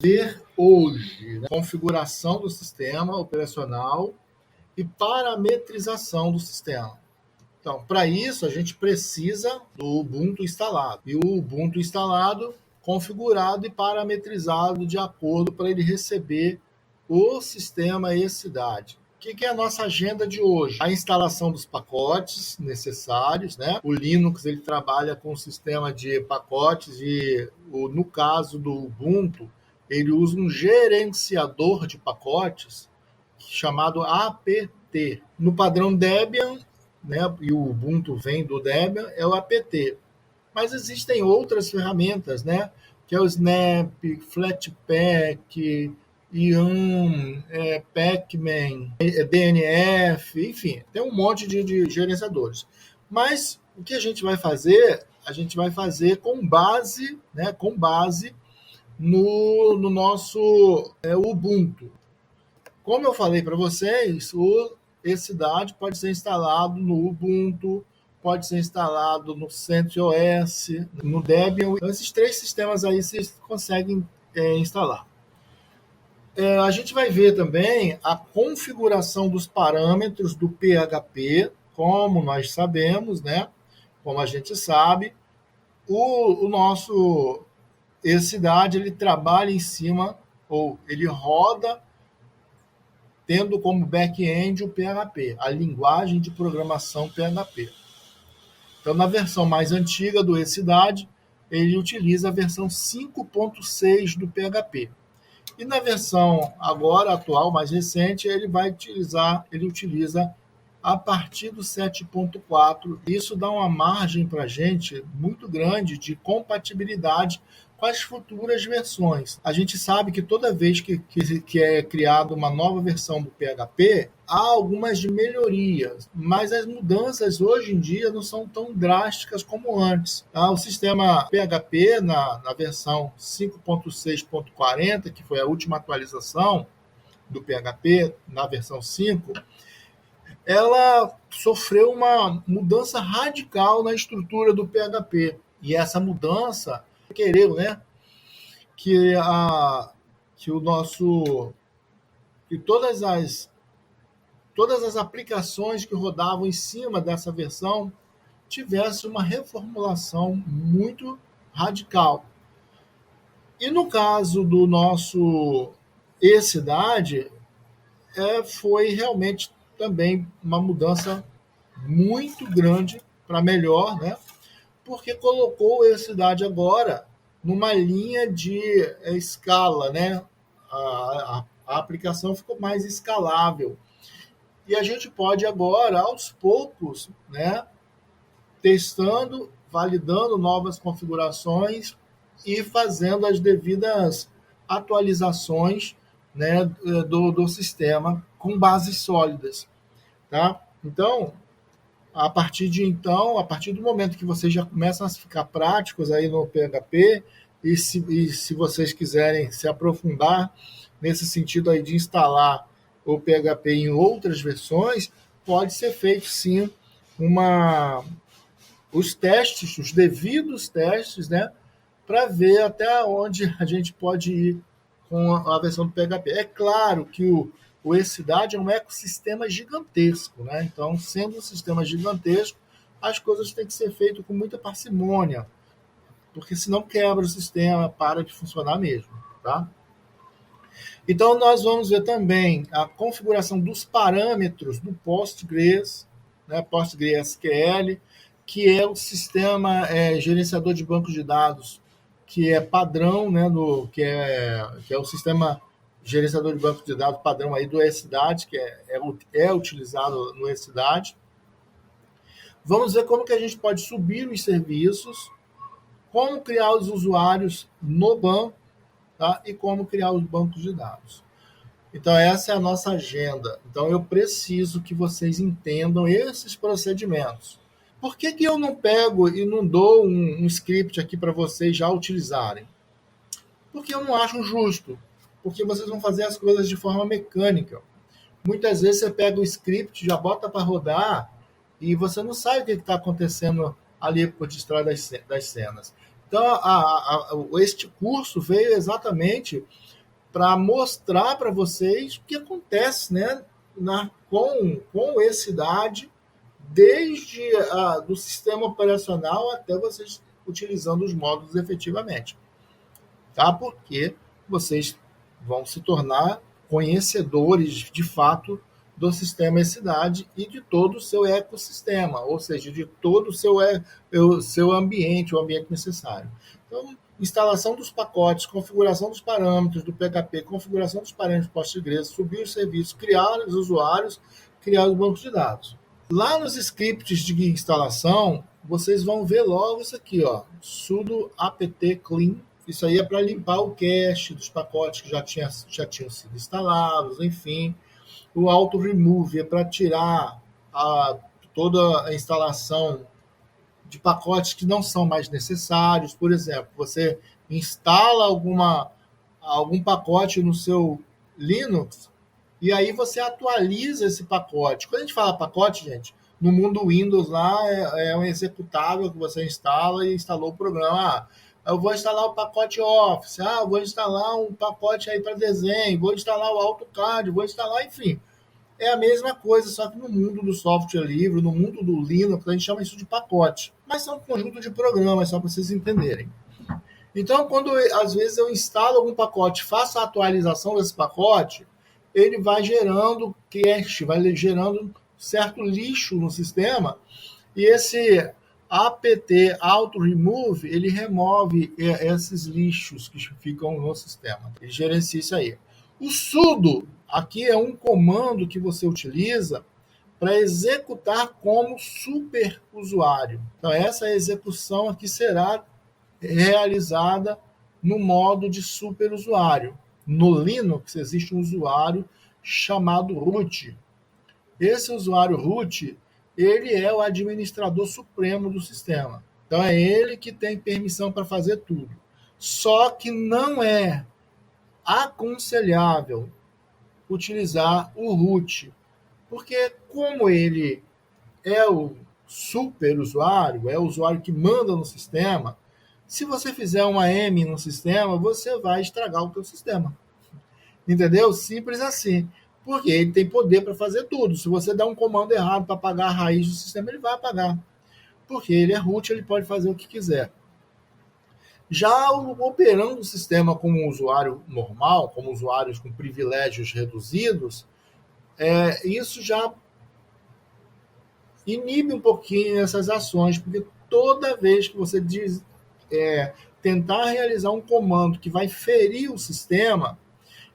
ver hoje, né, configuração do sistema operacional e parametrização do sistema. Então, para isso, a gente precisa do Ubuntu instalado. E o Ubuntu instalado, configurado e parametrizado de acordo para ele receber o sistema e cidade. O que é a nossa agenda de hoje? A instalação dos pacotes necessários, né? O Linux ele trabalha com um sistema de pacotes e, no caso do Ubuntu, ele usa um gerenciador de pacotes chamado apt. No padrão Debian, né, e o Ubuntu vem do Debian, é o apt. Mas existem outras ferramentas, né, que é o Snap, Flatpak, Yum, Pacman, DNF, enfim, tem um monte de gerenciadores. Mas o que a gente vai fazer? A gente vai fazer com base, né, no nosso Ubuntu. Como eu falei para vocês, o eCidade pode ser instalado no Ubuntu, pode ser instalado no CentOS, no Debian. Então, esses três sistemas aí vocês conseguem instalar. A gente vai ver também a configuração dos parâmetros do PHP, como nós sabemos, né? Como a gente sabe, o nosso eCidade ele trabalha em cima, ou ele roda tendo como back-end o PHP, a linguagem de programação PHP. Então, na versão mais antiga do eCidade, ele utiliza a versão 5.6 do PHP. E na versão agora atual, mais recente, ele utiliza a partir do 7.4. Isso dá uma margem para a gente muito grande de compatibilidade com as futuras versões. A gente sabe que toda vez que é criada uma nova versão do PHP, há algumas melhorias, mas as mudanças hoje em dia não são tão drásticas como antes. O sistema PHP, na versão 5.6.40, que foi a última atualização do PHP, na versão 5, ela sofreu uma mudança radical na estrutura do PHP. E essa mudança requereu, né, que todas as aplicações que rodavam em cima dessa versão tivessem uma reformulação muito radical. E no caso do nosso eCidade, foi realmente também uma mudança muito grande para melhor, né? Porque colocou a eCidade agora numa linha de escala, né? A aplicação ficou mais escalável. E a gente pode agora, aos poucos, né, testando, validando novas configurações e fazendo as devidas atualizações, né, do sistema com bases sólidas. Tá? Então, a partir do momento que vocês já começam a ficar práticos aí no PHP, e se vocês quiserem se aprofundar nesse sentido aí de instalar o PHP em outras versões, pode ser feito sim os devidos testes, né, para ver até onde a gente pode ir com a versão do PHP. É claro que o eCidade é um ecossistema gigantesco, né? Então, sendo um sistema gigantesco, as coisas têm que ser feitas com muita parcimônia, porque senão quebra o sistema, para de funcionar mesmo, tá? Então, nós vamos ver também a configuração dos parâmetros do Postgres, né, PostgreSQL, que é o sistema gerenciador de bancos de dados, que é padrão, né, que é o sistema gerenciador de banco de dados padrão aí do eCidade, que é utilizado no eCidade. Vamos ver como que a gente pode subir os serviços, como criar os usuários no banco, tá? E como criar os bancos de dados. Então, essa é a nossa agenda. Então, eu preciso que vocês entendam esses procedimentos. Por que eu não pego e não dou um script aqui para vocês já utilizarem? Porque eu não acho justo. Porque vocês vão fazer as coisas de forma mecânica. Muitas vezes você pega o script, já bota para rodar e você não sabe o que está acontecendo ali por detrás das cenas. Então, este curso veio exatamente para mostrar para vocês o que acontece, né, com esse DAD, desde do sistema operacional até vocês utilizando os módulos efetivamente. Tá? Porque vocês vão se tornar conhecedores, de fato, do sistema E-Cidade e de todo o seu ecossistema, ou seja, de todo o seu ambiente, o ambiente necessário. Então, instalação dos pacotes, configuração dos parâmetros do PHP, configuração dos parâmetros Postgres, subir os serviços, criar os usuários, criar os bancos de dados. Lá nos scripts de instalação, vocês vão ver logo isso aqui, ó, sudo apt clean. Isso aí é para limpar o cache dos pacotes que já tinham sido instalados, enfim. O auto remove é para tirar toda a instalação de pacotes que não são mais necessários. Por exemplo, você instala algum pacote no seu Linux e aí você atualiza esse pacote. Quando a gente fala pacote, gente, no mundo Windows lá é um executável que você instala e instalou o programa. Eu vou instalar o pacote Office, vou instalar um pacote aí para desenho, vou instalar o AutoCAD, vou instalar, enfim. É a mesma coisa, só que no mundo do software livre, no mundo do Linux, a gente chama isso de pacote. Mas são um conjunto de programas, só para vocês entenderem. Então, quando às vezes eu instalo algum pacote, faço a atualização desse pacote, ele vai gerando cache, vai gerando certo lixo no sistema, e esse apt auto remove, ele remove esses lixos que ficam no sistema. Ele gerencia isso aí. O sudo aqui é um comando que você utiliza para executar como superusuário. Então, essa execução aqui será realizada no modo de superusuário. No Linux existe um usuário chamado root. Esse usuário root, ele é o administrador supremo do sistema. Então é ele que tem permissão para fazer tudo. Só que não é aconselhável utilizar o root, porque como ele é o superusuário, é o usuário que manda no sistema, se você fizer uma M no sistema, você vai estragar o teu sistema. Entendeu? Simples assim. Porque ele tem poder para fazer tudo. Se você der um comando errado para apagar a raiz do sistema, ele vai apagar. Porque ele é root, ele pode fazer o que quiser. Já operando o sistema como um usuário normal, como usuários com privilégios reduzidos, isso já inibe um pouquinho essas ações, porque toda vez que você tentar realizar um comando que vai ferir o sistema,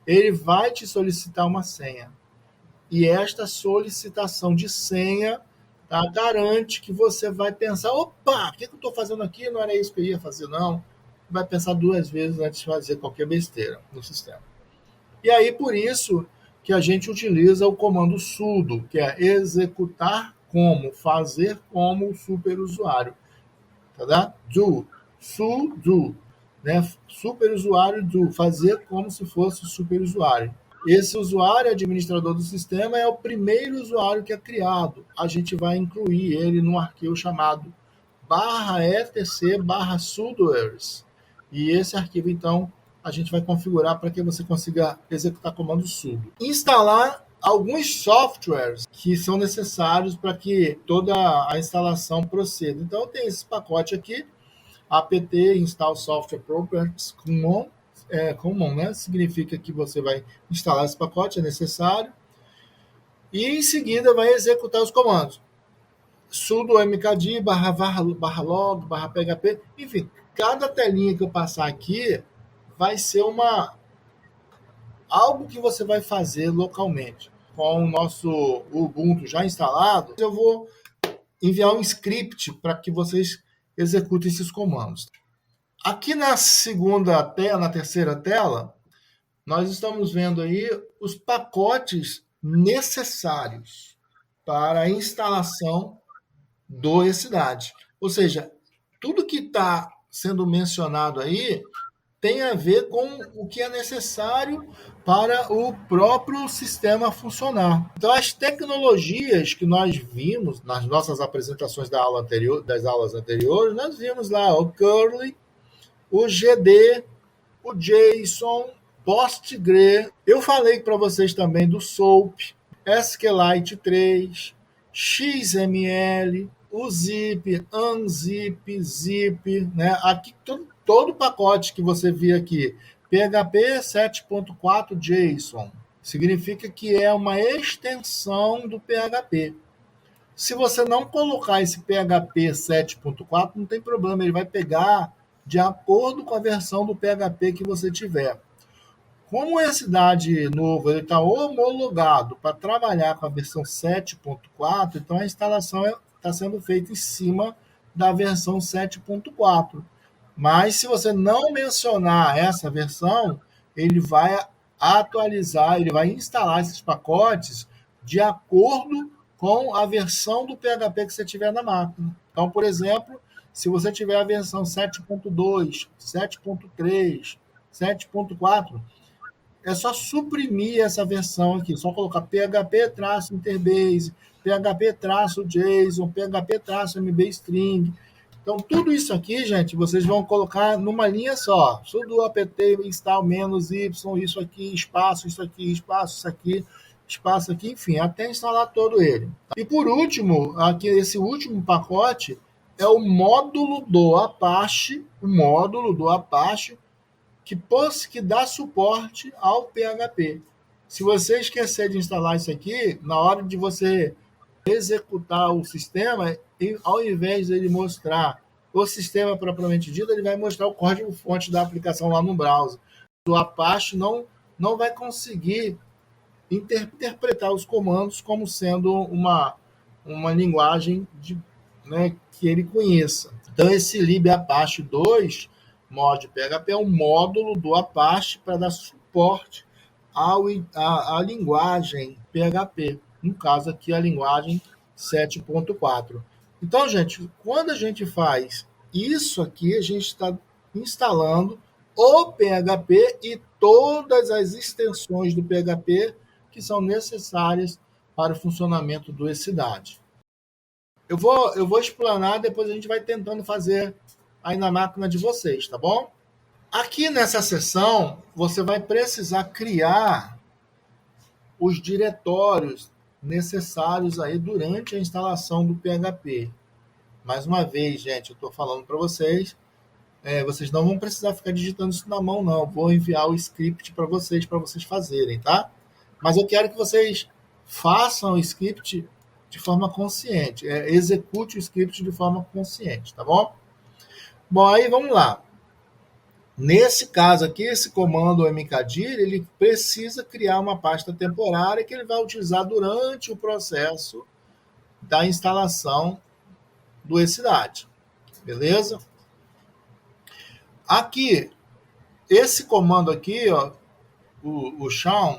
ele vai te solicitar uma senha. E esta solicitação de senha garante que você vai pensar, opa, o que eu estou fazendo aqui? Não era isso que eu ia fazer, não. Vai pensar 2 vezes antes de fazer qualquer besteira no sistema. E aí, por isso que a gente utiliza o comando sudo, que é executar como, fazer como o superusuário. Tá? Do, sudo, né? Superusuário do, fazer como se fosse o superusuário. Esse usuário administrador do sistema é o primeiro usuário que é criado. A gente vai incluir ele num arquivo chamado /etc/sudoers. E esse arquivo, então, a gente vai configurar para que você consiga executar comando sudo. Instalar alguns softwares que são necessários para que toda a instalação proceda. Então, tem esse pacote aqui, apt install software properties common, né? Significa que você vai instalar esse pacote, é necessário, e em seguida vai executar os comandos. Sudo mkd /log /php, enfim, cada telinha que eu passar aqui vai ser algo que você vai fazer localmente. Com o nosso Ubuntu já instalado, eu vou enviar um script para que vocês executem esses comandos. Aqui na terceira tela, nós estamos vendo aí os pacotes necessários para a instalação do E-Cidade. Ou seja, tudo que está sendo mencionado aí tem a ver com o que é necessário para o próprio sistema funcionar. Então, as tecnologias que nós vimos nas nossas apresentações das aulas anteriores, nós vimos lá o curly, o GD, o JSON, PostgreSQL. Eu falei para vocês também do SOAP, SQLite 3, XML, o Zip, Unzip, Zip, né? Aqui todo o pacote que você vê aqui, PHP 7.4 JSON, significa que é uma extensão do PHP. Se você não colocar esse PHP 7.4, não tem problema, ele vai pegar de acordo com a versão do PHP que você tiver. Como esse DAD novo está homologado para trabalhar com a versão 7.4, então a instalação está sendo feita em cima da versão 7.4. Mas se você não mencionar essa versão, ele vai atualizar, ele vai instalar esses pacotes de acordo com a versão do PHP que você tiver na máquina. Então, por exemplo, se você tiver a versão 7.2, 7.3, 7.4, é só suprimir essa versão aqui, só colocar PHP-interbase, PHP-JSON, PHP-MBString. Então, tudo isso aqui, gente, vocês vão colocar numa linha só. Sudo apt install -y, isso aqui, espaço, isso aqui, espaço aqui, enfim, até instalar todo ele. E por último, aqui esse último pacote é o módulo do Apache, que dá suporte ao PHP. Se você esquecer de instalar isso aqui, na hora de você executar o sistema, ao invés de ele mostrar o sistema propriamente dito, ele vai mostrar o código-fonte da aplicação lá no browser. O Apache não vai conseguir interpretar os comandos como sendo uma linguagem que ele conheça. Então, esse libapache 2 mod PHP é um módulo do Apache para dar suporte à linguagem PHP, no caso aqui a linguagem 7.4. Então, gente, quando a gente faz isso aqui, a gente está instalando o PHP e todas as extensões do PHP que são necessárias para o funcionamento do ECDAD. Eu vou explanar, depois a gente vai tentando fazer aí na máquina de vocês, tá bom? Aqui nessa seção, você vai precisar criar os diretórios necessários aí durante a instalação do PHP. Mais uma vez, gente, eu estou falando para vocês, vocês não vão precisar ficar digitando isso na mão, não. Eu vou enviar o script para vocês fazerem, tá? Mas eu quero que vocês façam o script de forma consciente, execute o script de forma consciente, tá bom? Bom, aí vamos lá. Nesse caso aqui, esse comando mkdir, ele precisa criar uma pasta temporária que ele vai utilizar durante o processo da instalação do ECDAD, beleza? Aqui, esse comando aqui, ó, o shawn,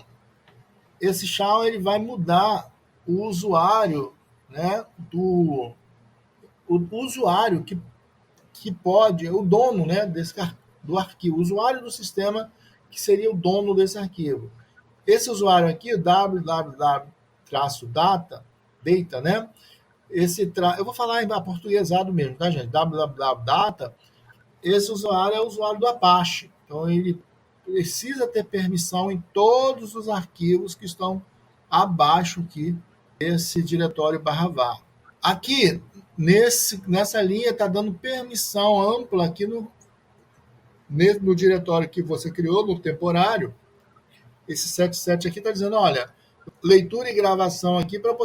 esse shawn ele vai mudar o usuário, né, o usuário que pode, o dono, né, do arquivo, o usuário do sistema que seria o dono desse arquivo. Esse usuário aqui, www-data, né? Eu vou falar em portuguesado mesmo, tá, gente? www-data, esse usuário é o usuário do Apache. Então, ele precisa ter permissão em todos os arquivos que estão abaixo aqui desse diretório /var. Aqui, nessa linha, está dando permissão ampla aqui no diretório que você criou, no temporário. Esse 77 aqui está dizendo, olha, leitura e gravação aqui para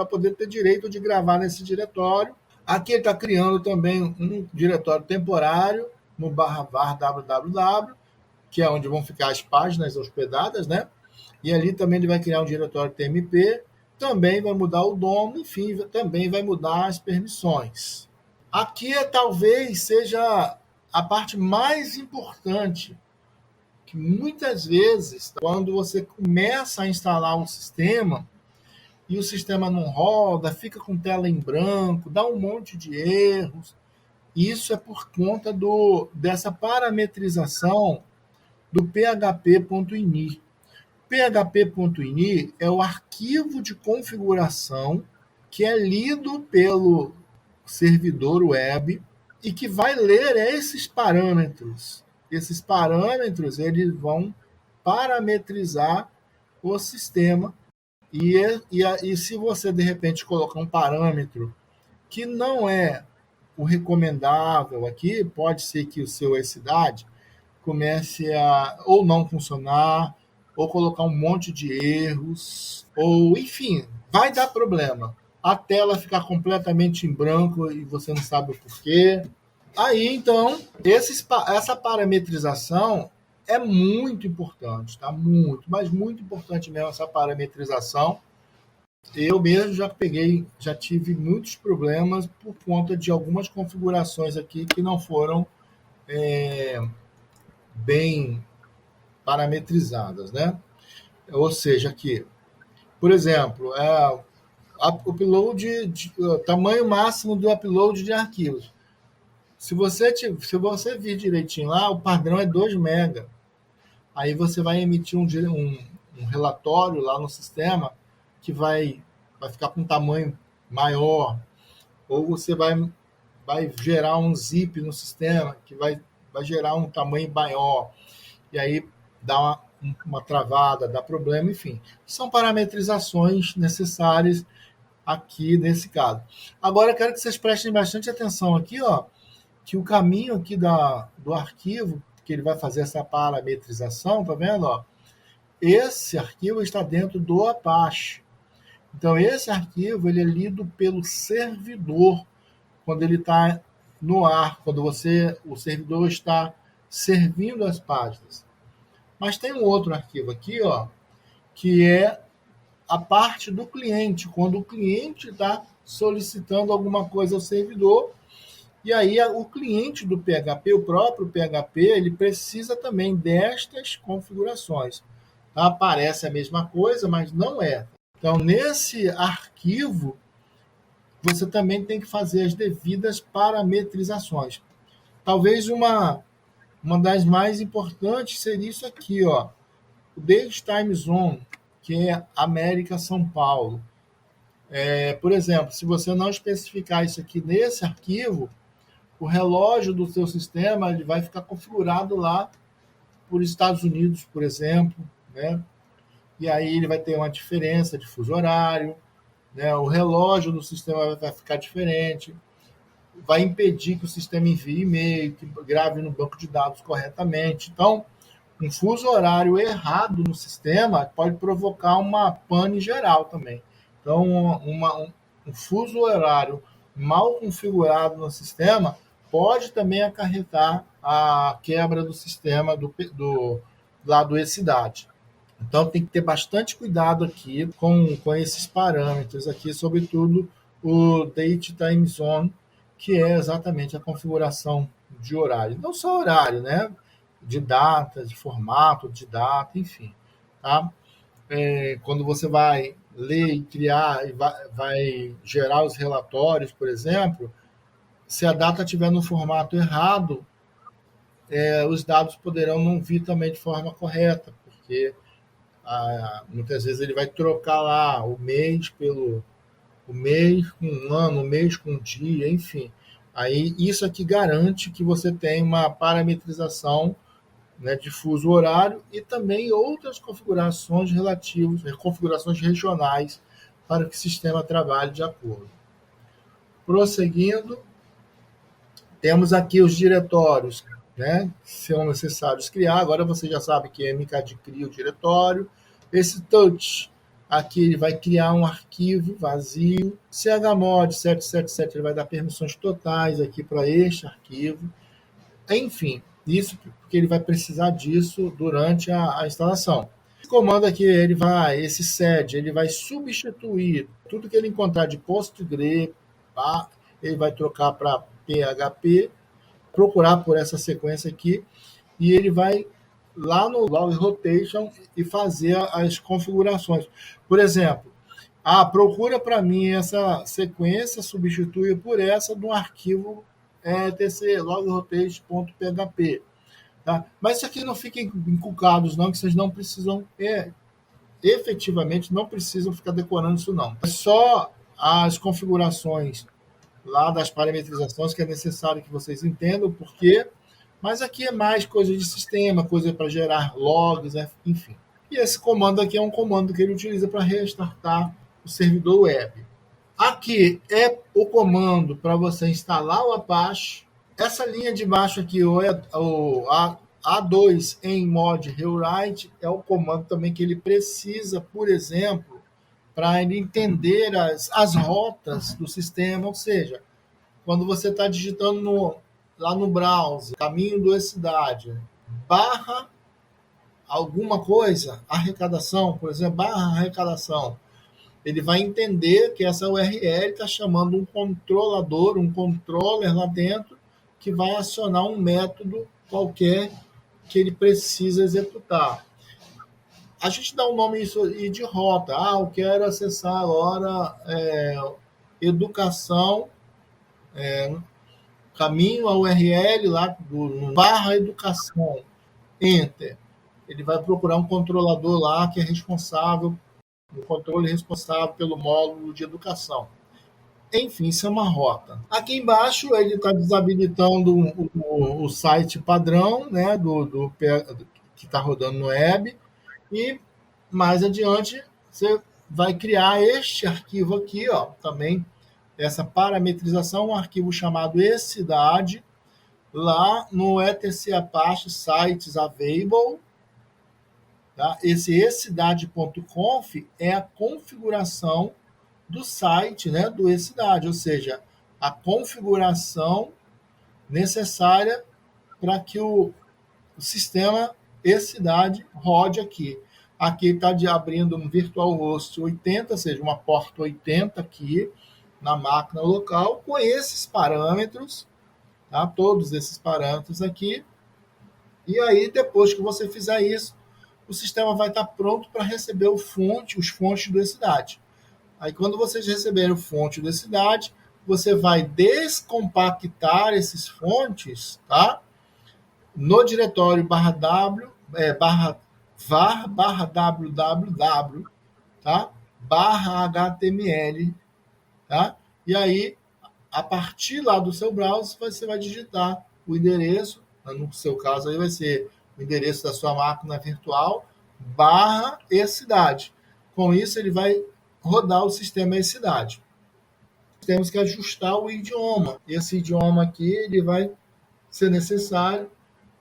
poder ter direito de gravar nesse diretório. Aqui ele está criando também um diretório temporário no /var www, que é onde vão ficar as páginas hospedadas, né? E ali também ele vai criar um diretório tmp, também vai mudar o dono, enfim, também vai mudar as permissões. Aqui talvez seja a parte mais importante, que muitas vezes, quando você começa a instalar um sistema e o sistema não roda, fica com tela em branco, dá um monte de erros, isso é por conta dessa parametrização do php.ini. php.ini é o arquivo de configuração que é lido pelo servidor web e que vai ler esses parâmetros. Esses parâmetros eles vão parametrizar o sistema. E se você, de repente, colocar um parâmetro que não é o recomendável aqui, pode ser que o seu cidade comece a ou não funcionar, ou colocar um monte de erros, ou enfim, vai dar problema. A tela ficar completamente em branco e você não sabe o porquê. Aí, então, essa parametrização é muito importante, tá? Muito, mas muito importante mesmo essa parametrização. Eu mesmo já tive muitos problemas por conta de algumas configurações aqui que não foram bem parametrizadas, né? Ou seja, aqui, por exemplo, o tamanho máximo do upload de arquivos. Se você vir direitinho lá, o padrão é 2 MB. Aí você vai emitir um relatório lá no sistema que vai ficar com um tamanho maior, ou você vai gerar um zip no sistema que vai gerar um tamanho maior, e aí dá uma travada, dá problema, enfim. São parametrizações necessárias aqui nesse caso. Agora eu quero que vocês prestem bastante atenção aqui, ó, que o caminho aqui do arquivo, que ele vai fazer essa parametrização, tá vendo? Ó? Esse arquivo está dentro do Apache. Então, esse arquivo ele é lido pelo servidor quando ele está no ar, quando o servidor está servindo as páginas. Mas tem um outro arquivo aqui, ó, que é a parte do cliente, quando o cliente está solicitando alguma coisa ao servidor. E aí o cliente do PHP, o próprio PHP, ele precisa também destas configurações. Tá? Parece a mesma coisa, mas não é. Então, nesse arquivo, você também tem que fazer as devidas parametrizações. Talvez uma das mais importantes seria isso aqui, ó, o Date Time Zone, que é América São Paulo. Por exemplo, se você não especificar isso aqui nesse arquivo, o relógio do seu sistema ele vai ficar configurado lá por Estados Unidos, por exemplo, né? E aí ele vai ter uma diferença de fuso horário, né? O relógio do sistema vai ficar diferente, vai impedir que o sistema envie e-mail, que grave no banco de dados corretamente. Então, um fuso horário errado no sistema pode provocar uma pane geral também. Então, um fuso horário mal configurado no sistema pode também acarretar a quebra do sistema lá do e-cidade. Então, tem que ter bastante cuidado aqui com esses parâmetros aqui, sobretudo o Date Time Zone, que é exatamente a configuração de horário. Não só horário, né? De data, de formato, de data, enfim. Tá? Quando você vai ler e criar, e vai gerar os relatórios, por exemplo, se a data estiver no formato errado, os dados poderão não vir também de forma correta, porque muitas vezes ele vai trocar lá o mês o mês com um ano, o mês com um dia, enfim. Aí isso aqui garante que você tem uma parametrização, né, de fuso horário e também outras configurações relativas, configurações regionais para que o sistema trabalhe de acordo. Prosseguindo, temos aqui os diretórios, né, que são necessários criar. Agora você já sabe que a MKD cria o diretório. Esse touch aqui ele vai criar um arquivo vazio. Chmod 777 ele vai dar permissões totais aqui para este arquivo. Enfim, isso porque ele vai precisar disso durante a instalação. Esse comando aqui, esse sed, ele vai substituir tudo que ele encontrar de PostgreSQL, tá? Ele vai trocar para PHP, procurar por essa sequência aqui, e ele vai lá no log rotation e fazer as configurações. Por exemplo, procura para mim essa sequência, substitui por essa de um arquivo tc logrotation.php. Tá? Mas isso aqui não fiquem encucados, não, que vocês não precisam, efetivamente, não precisam ficar decorando isso, não. É só as configurações lá das parametrizações que é necessário que vocês entendam, porque Mas aqui é mais coisa de sistema, coisa para gerar logs, né? Enfim. E esse comando aqui é um comando que ele utiliza para restartar o servidor web. Aqui é o comando para você instalar o Apache. Essa linha de baixo aqui, o A2 em mod rewrite, é o comando também que ele precisa, por exemplo, para ele entender as rotas do sistema, ou seja, quando você está digitando lá no browser, caminho do cidade, barra alguma coisa, arrecadação, por exemplo, barra arrecadação, ele vai entender que essa URL está chamando um controlador, um controller lá dentro, que vai acionar um método qualquer que ele precisa executar. A gente dá um nome isso de rota. Eu quero acessar agora educação, caminho a URL lá do barra educação, enter. Ele vai procurar um controlador lá que é responsável, o controle responsável pelo módulo de educação. Enfim, isso é uma rota. Aqui embaixo ele está desabilitando o site padrão, né, que está rodando no web, e mais adiante você vai criar este arquivo aqui, ó, também essa parametrização, um arquivo chamado ecidade, lá no etc apache sites available. Tá? Esse ecidade.conf é a configuração do site, né, do ecidade, ou seja, a configuração necessária para que o sistema ecidade rode aqui. Aqui está abrindo um virtualhost 80, ou seja, uma porta 80 aqui na máquina local, com esses parâmetros, tá? Todos esses parâmetros aqui. E aí, depois que você fizer isso, o sistema vai estar pronto para receber os fontes do ecidade. Aí, quando vocês receberem o fonte da cidade, você vai descompactar esses fontes, tá? No diretório /w, var /www, tá? /html, tá? E aí, a partir lá do seu browser, você vai digitar o endereço, no seu caso aí vai ser o endereço da sua máquina virtual, /ecidade. Com isso, ele vai rodar o sistema ecidade. Temos que ajustar o idioma. Esse idioma aqui ele vai ser necessário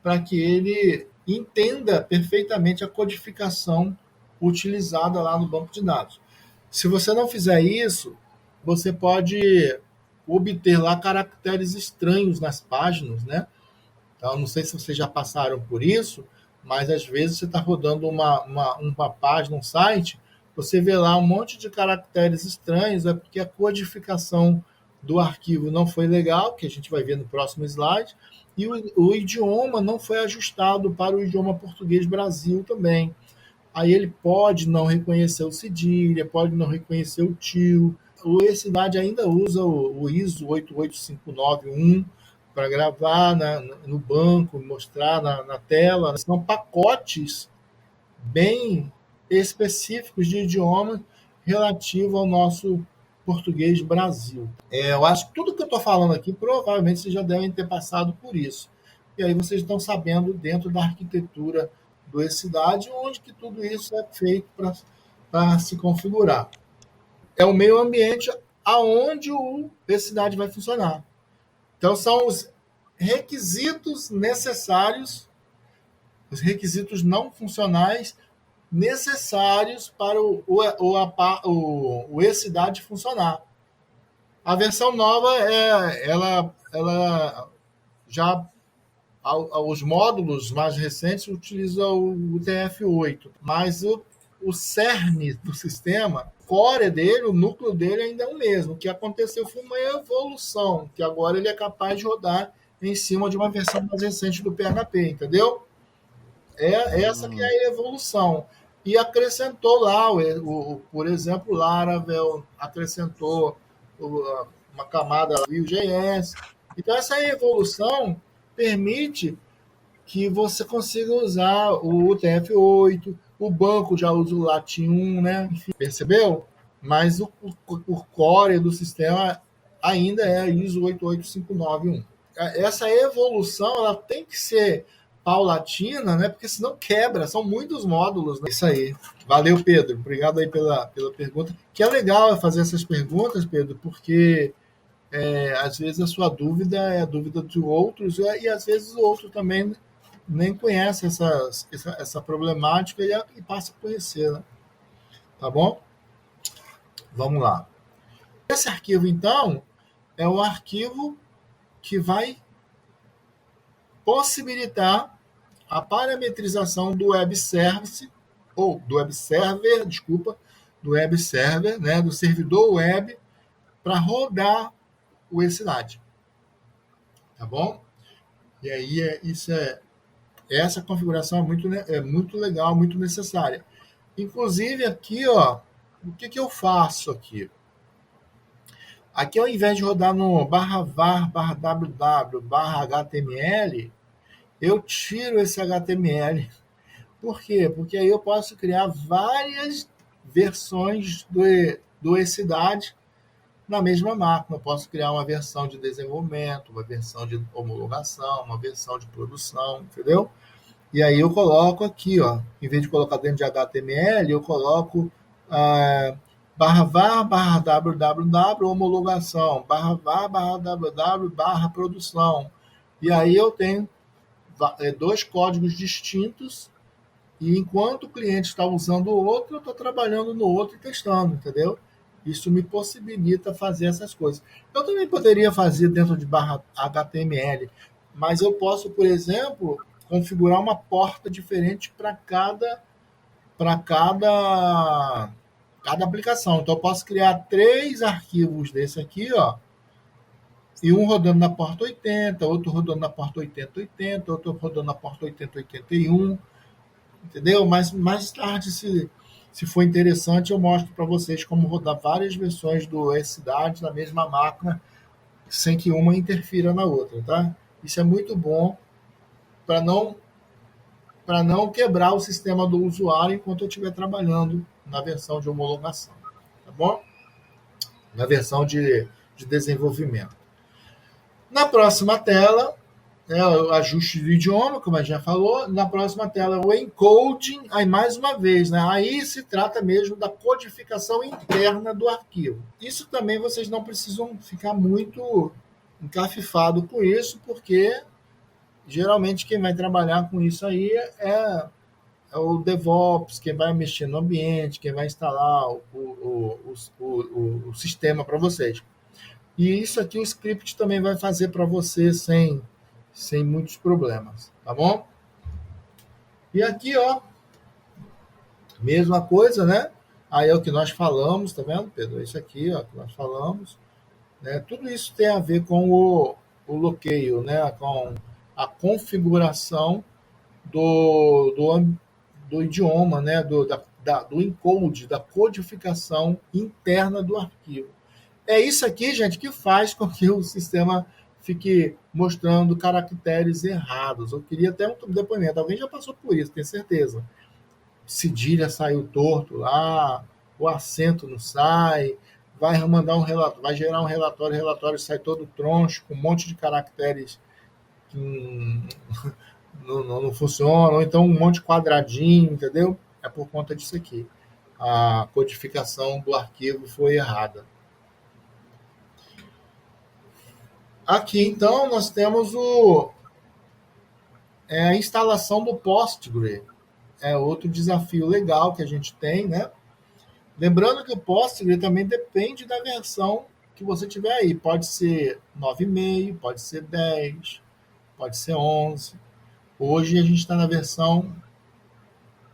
para que ele entenda perfeitamente a codificação utilizada lá no banco de dados. Se você não fizer isso, você pode obter lá caracteres estranhos nas páginas, né? Então, não sei se vocês já passaram por isso, mas às vezes você está rodando uma página, um site, você vê lá um monte de caracteres estranhos, é porque a codificação do arquivo não foi legal, que a gente vai ver no próximo slide, e o idioma não foi ajustado para o idioma português Brasil também. Aí ele pode não reconhecer o cedilha, pode não reconhecer o tio. O ecidade ainda usa o ISO 88591 para gravar no banco, mostrar na tela. São pacotes bem específicos de idioma relativo ao nosso português Brasil. Eu acho que tudo que eu estou falando aqui, provavelmente vocês já devem ter passado por isso. E aí vocês estão sabendo dentro da arquitetura do ecidade, onde que tudo isso é feito para se configurar. É o meio ambiente aonde o ecidade vai funcionar. Então, são os requisitos necessários, os requisitos não funcionais necessários para o ecidade funcionar. A versão nova, ela já, os módulos mais recentes utilizam o UTF-8, mas o cerne do sistema, o core dele, o núcleo dele ainda é o mesmo. O que aconteceu foi uma evolução, que agora ele é capaz de rodar em cima de uma versão mais recente do PHP, entendeu? Essa que é a evolução. E acrescentou lá, por exemplo, o Laravel acrescentou uma camada Vue.js. Então, essa evolução permite que você consiga usar o UTF-8, o banco já usa o Latin 1, né? Enfim, percebeu? Mas o core do sistema ainda é a ISO 88591. essa evolução ela tem que ser paulatina, né? Porque senão quebra, são muitos módulos, né? Isso aí. Valeu, Pedro. Obrigado aí pela pergunta. Que é legal fazer essas perguntas, Pedro, porque às vezes a sua dúvida é a dúvida de outros, e às vezes o outro também nem conhece essa problemática e passa a conhecer, né? Tá bom? Vamos lá. Esse arquivo, então, é um arquivo que vai possibilitar a parametrização do web service, ou do web server, desculpa, do web server, né, do servidor web, para rodar o ECLAD. Tá bom? E aí, essa configuração é muito legal, muito necessária. Inclusive, aqui, ó, o que eu faço aqui? Aqui, ao invés de rodar no /var, /ww, /html, eu tiro esse HTML. Por quê? Porque aí eu posso criar várias versões do ECLAD na mesma máquina. Eu posso criar uma versão de desenvolvimento, uma versão de homologação, uma versão de produção, entendeu? E aí eu coloco aqui, ó, em vez de colocar dentro de HTML, eu coloco /var, /ww, homologação, /var, /ww, produção. E aí eu tenho dois códigos distintos, e enquanto o cliente está usando o outro, eu estou trabalhando no outro e testando, entendeu? Isso me possibilita fazer essas coisas. Eu também poderia fazer dentro de /HTML, mas eu posso, por exemplo, configurar uma porta diferente para cada aplicação. Então, eu posso criar 3 arquivos desse aqui, ó, e um rodando na porta 80, outro rodando na porta 8080, outro rodando na porta 8081, entendeu? Mas mais tarde, se for interessante, eu mostro para vocês como rodar várias versões do ECLAD na mesma máquina, sem que uma interfira na outra, tá? Isso é muito bom para não quebrar o sistema do usuário enquanto eu estiver trabalhando na versão de homologação, tá bom? Na versão de desenvolvimento. Na próxima tela, o ajuste do idioma, como a gente já falou. Na próxima tela, o encoding, aí mais uma vez, né? Aí se trata mesmo da codificação interna do arquivo. Isso também vocês não precisam ficar muito encafifado com isso, porque geralmente quem vai trabalhar com isso aí é o DevOps, quem vai mexer no ambiente, quem vai instalar o sistema para vocês. E isso aqui o script também vai fazer para você sem muitos problemas, tá bom? E aqui, ó, mesma coisa, né? Aí é o que nós falamos, tá vendo, Pedro? Isso aqui, ó, que nós falamos, né? Tudo isso tem a ver com o bloqueio, né? Com a configuração do idioma, né? Do encode, da codificação interna do arquivo. É isso aqui, gente, que faz com que o sistema fique mostrando caracteres errados. Eu queria até um depoimento. Alguém já passou por isso, tenho certeza. Cedilha saiu torto lá, o acento não sai, vai mandar um relatório, vai gerar um relatório, o relatório sai todo troncho, com um monte de caracteres que não funcionam, ou então um monte de quadradinho, entendeu? É por conta disso aqui. A codificação do arquivo foi errada. Aqui, então, nós temos a instalação do Postgre. É outro desafio legal que a gente tem, né? Lembrando que o Postgre também depende da versão que você tiver aí. Pode ser 9,5, pode ser 10, pode ser 11. Hoje a gente está na versão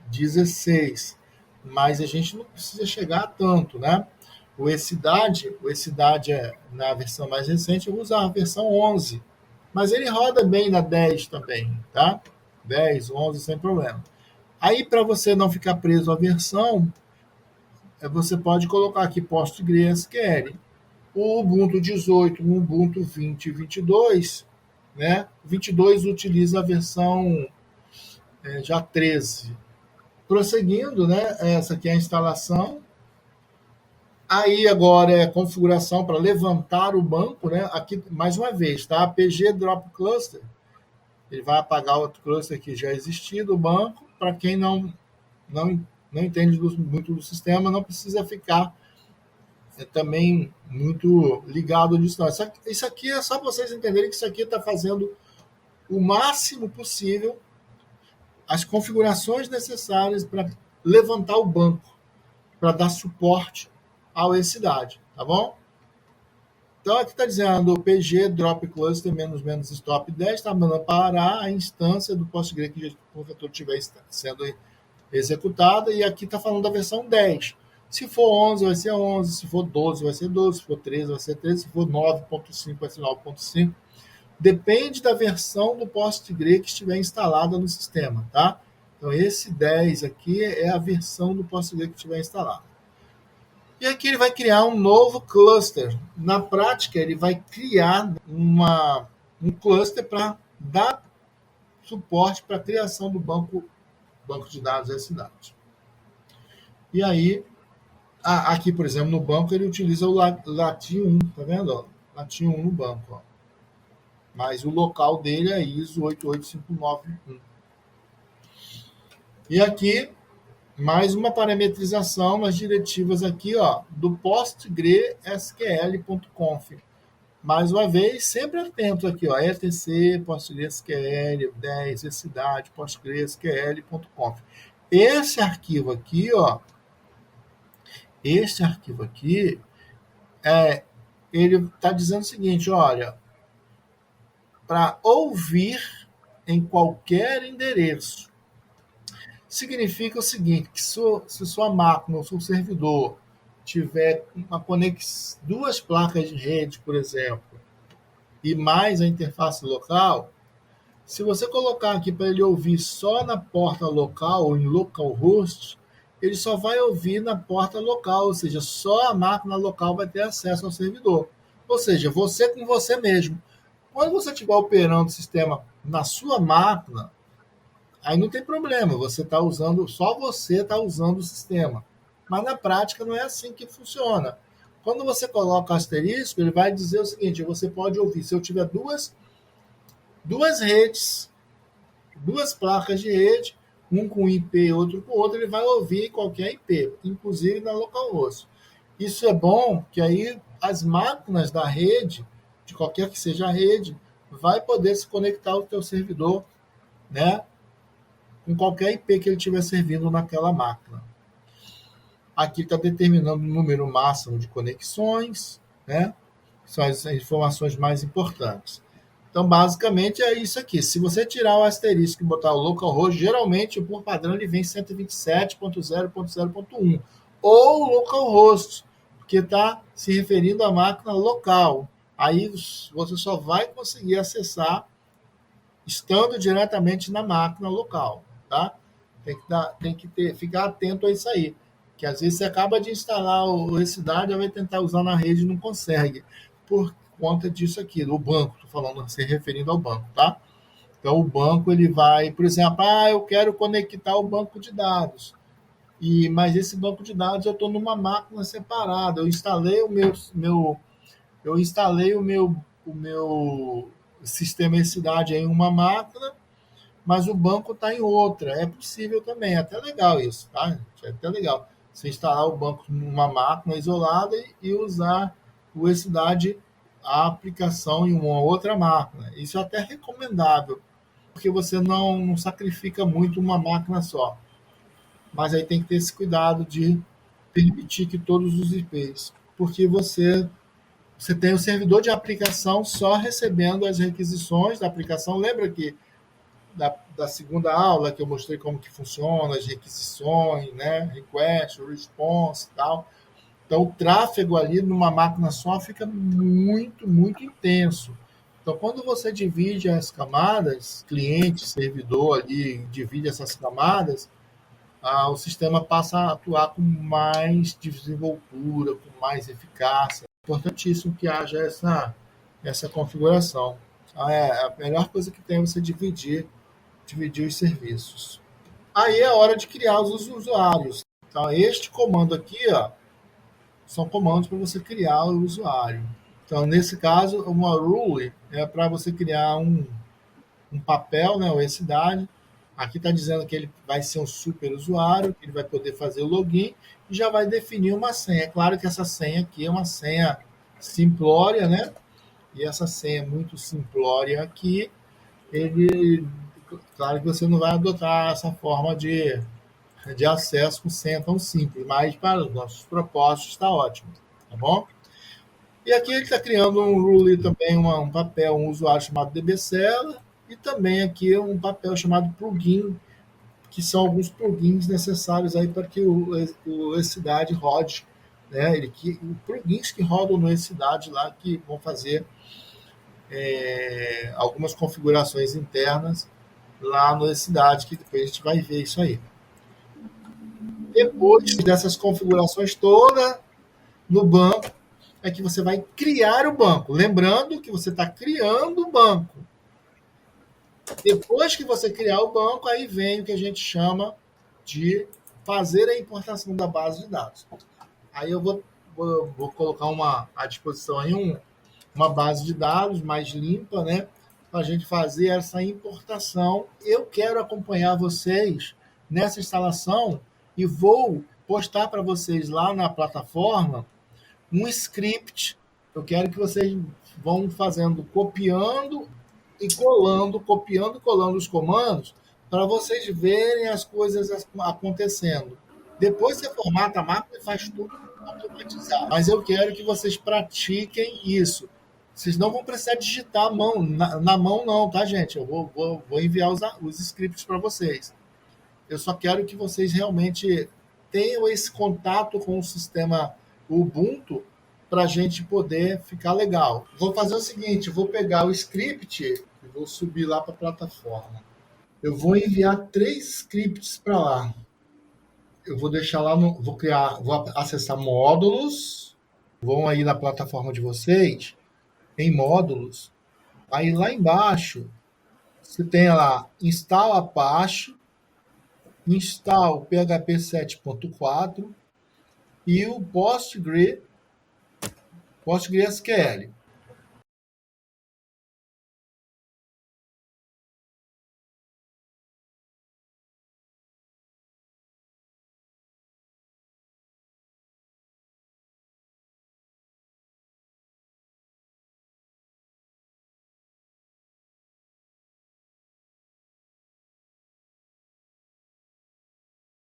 16, mas a gente não precisa chegar a tanto, né? O ECLAD na versão mais recente, eu vou usar a versão 11, mas ele roda bem na 10 também, tá? 10, 11 sem problema. Aí, para você não ficar preso à versão, você pode colocar aqui PostgreSQL. O Ubuntu 18, o Ubuntu 20 e 22, né? 22 utiliza a versão já 13. Prosseguindo, né? Essa aqui é a instalação. Aí agora é a configuração para levantar o banco, né? Aqui, mais uma vez, tá? PG Drop Cluster. Ele vai apagar outro cluster que já existia do banco. Para quem não, não entende muito do sistema, não precisa ficar também muito ligado nisso. Não. Isso aqui é só para vocês entenderem que isso aqui está fazendo o máximo possível as configurações necessárias para levantar o banco, para dar suporte à obesidade, tá bom? Então aqui está dizendo PG drop cluster menos menos stop 10 está mandando parar a instância do PostgreSQL que o porventura estiver sendo executada, e aqui está falando da versão 10. Se for 11, vai ser 11, se for 12, vai ser 12, se for 13, vai ser 13, se for 9.5, vai ser 9.5. Depende da versão do PostgreSQL que estiver instalada no sistema, tá? Então esse 10 aqui é a versão do PostgreSQL que estiver instalada. E aqui ele vai criar um novo cluster. Na prática, ele vai criar um cluster para dar suporte para a criação do banco de dados da cidade. E aí, aqui, por exemplo, no banco, ele utiliza o Latin 1, tá vendo? Ó? Latin 1 no banco. Ó. Mas o local dele é ISO 88591. E aqui, mais uma parametrização nas diretivas aqui, ó, do PostgreSQL.conf. Mais uma vez, sempre atento aqui, ó, etc, PostgreSQL 10, cidade, PostgreSQL.conf. Esse arquivo aqui, ó, ele está dizendo o seguinte, olha, para ouvir em qualquer endereço. Significa o seguinte, que se sua máquina ou seu servidor tiver duas placas de rede, por exemplo, e mais a interface local, se você colocar aqui para ele ouvir só na porta local ou em localhost, ele só vai ouvir na porta local, ou seja, só a máquina local vai ter acesso ao servidor. Ou seja, você com você mesmo. Quando você estiver operando o sistema na sua máquina, aí não tem problema, só você está usando o sistema. Mas na prática não é assim que funciona. Quando você coloca asterisco, ele vai dizer o seguinte: você pode ouvir, se eu tiver duas redes, duas placas de rede, um com IP e outro com outro, ele vai ouvir qualquer IP, inclusive na localhost. Isso é bom, que aí as máquinas da rede, de qualquer que seja a rede, vai poder se conectar ao teu servidor, né, com qualquer IP que ele estiver servindo naquela máquina. Aqui está determinando o número máximo de conexões, né? São as informações mais importantes. Então, basicamente, é isso aqui. Se você tirar o asterisco e botar o localhost, geralmente, por padrão, ele vem 127.0.0.1. Ou localhost, porque está se referindo à máquina local. Aí você só vai conseguir acessar estando diretamente na máquina local, tá? Tem que ficar atento a isso aí, que às vezes você acaba de instalar o Cidade, vai tentar usar na rede e não consegue, por conta disso aqui, do banco, estou falando, se referindo ao banco, tá? Então o banco ele vai, por exemplo, eu quero conectar o banco de dados, mas esse banco de dados eu estou numa máquina separada, eu instalei o meu sistema Cidade em uma máquina, mas o banco está em outra. É possível também, é até legal isso, tá? É até legal. Você instalar o banco numa máquina isolada e usar o Cidade, a aplicação em uma outra máquina. Isso é até recomendável, porque você não sacrifica muito uma máquina só. Mas aí tem que ter esse cuidado de permitir que todos os IPs, porque você tem o servidor de aplicação só recebendo as requisições da aplicação. Lembra que da segunda aula que eu mostrei como que funciona, as requisições, né? Request, response e tal. Então, o tráfego ali numa máquina só fica muito, muito intenso. Então, quando você divide as camadas, cliente, servidor ali, divide essas camadas, o sistema passa a atuar com mais desenvoltura, com mais eficácia. É importantíssimo que haja essa configuração. A melhor coisa que tem é você dividir os serviços. Aí é hora de criar os usuários. Então, este comando aqui, ó, são comandos para você criar o usuário. Então, nesse caso, uma rule é para você criar um papel, né, ou entidade. Aqui está dizendo que ele vai ser um super usuário, que ele vai poder fazer o login e já vai definir uma senha. É claro que essa senha aqui é uma senha simplória, né? E essa senha muito simplória aqui, claro que você não vai adotar essa forma de acesso com senha tão simples, mas para os nossos propósitos está ótimo, tá bom? E aqui ele está criando um rule também, um papel, um usuário chamado dbseller, e também aqui um papel chamado plugin, que são alguns plugins necessários aí para que o Ecidade rode, né? Plugins que rodam no Ecidade lá, que vão fazer algumas configurações internas lá no Ecidade, que depois a gente vai ver isso aí. Depois dessas configurações todas no banco, é que você vai criar o banco. Lembrando que você está criando o banco. Depois que você criar o banco, aí vem o que a gente chama de fazer a importação da base de dados. Aí eu vou colocar à disposição aí uma base de dados mais limpa, né? Para a gente fazer essa importação. Eu quero acompanhar vocês nessa instalação e vou postar para vocês lá na plataforma um script. Eu quero que vocês vão fazendo, copiando e colando os comandos para vocês verem as coisas acontecendo. Depois você formata a máquina e faz tudo automatizado. Mas eu quero que vocês pratiquem isso. Vocês não vão precisar digitar a mão, na mão não, tá, gente? Eu vou enviar os scripts para vocês. Eu só quero que vocês realmente tenham esse contato com o sistema Ubuntu para a gente poder ficar legal. Vou fazer o seguinte, vou pegar o script e vou subir lá para a plataforma. Eu vou enviar 3 scripts para lá. Eu vou deixar lá, vou acessar módulos, vão aí na plataforma de vocês, em módulos, aí lá embaixo, você tem lá, install Apache, install PHP 7.4 e o PostgreSQL.